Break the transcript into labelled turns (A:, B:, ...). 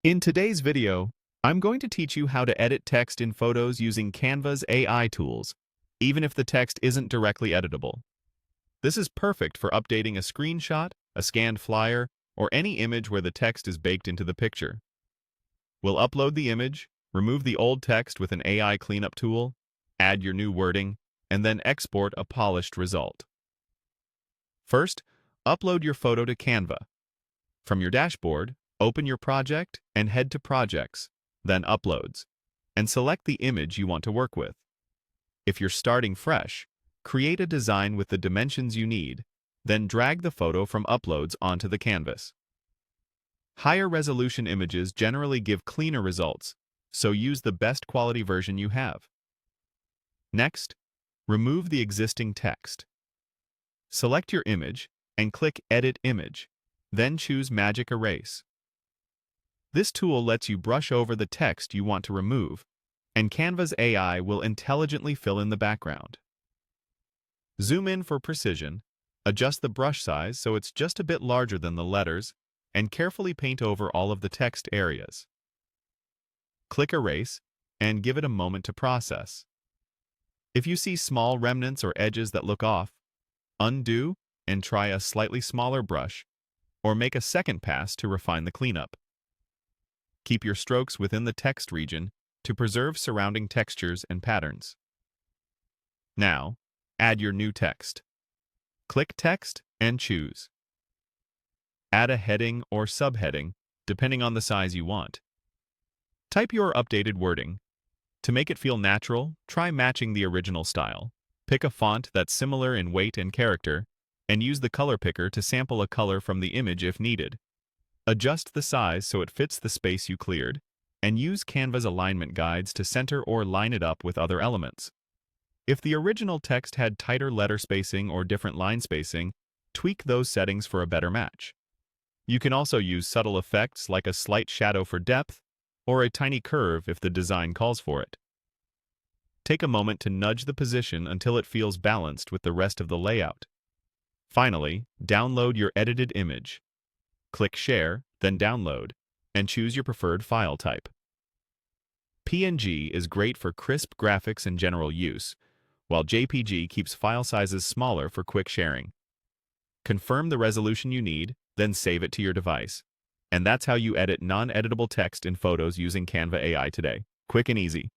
A: In today's video, I'm going to teach you how to edit text in photos using Canva's AI tools, even if the text isn't directly editable. This is perfect for updating a screenshot, a scanned flyer, or any image where the text is baked into the picture. We'll upload the image, remove the old text with an AI cleanup tool, add your new wording, and then export a polished result. First, upload your photo to Canva. From your dashboard, open your project and head to Projects, then Uploads, and select the image you want to work with. If you're starting fresh, create a design with the dimensions you need, then drag the photo from Uploads onto the canvas. Higher resolution images generally give cleaner results, so use the best quality version you have. Next, remove the existing text. Select your image and click Edit Image, then choose Magic Erase. This tool lets you brush over the text you want to remove, and Canva's AI will intelligently fill in the background. Zoom in for precision, adjust the brush size so it's just a bit larger than the letters, and carefully paint over all of the text areas. Click Erase, and give it a moment to process. If you see small remnants or edges that look off, undo and try a slightly smaller brush, or make a second pass to refine the cleanup. Keep your strokes within the text region to preserve surrounding textures and patterns. Now, add your new text. Click Text and choose. Add a heading or subheading, depending on the size you want. Type your updated wording. To make it feel natural, try matching the original style. Pick a font that's similar in weight and character, and use the color picker to sample a color from the image if needed. Adjust the size so it fits the space you cleared, and use Canva's alignment guides to center or line it up with other elements. If the original text had tighter letter spacing or different line spacing, tweak those settings for a better match. You can also use subtle effects like a slight shadow for depth, or a tiny curve if the design calls for it. Take a moment to nudge the position until it feels balanced with the rest of the layout. Finally, download your edited image. Click Share, then Download, and choose your preferred file type. PNG is great for crisp graphics and general use, while JPG keeps file sizes smaller for quick sharing. Confirm the resolution you need, then save it to your device. And that's how you edit non-editable text in photos using Canva AI today. Quick and easy.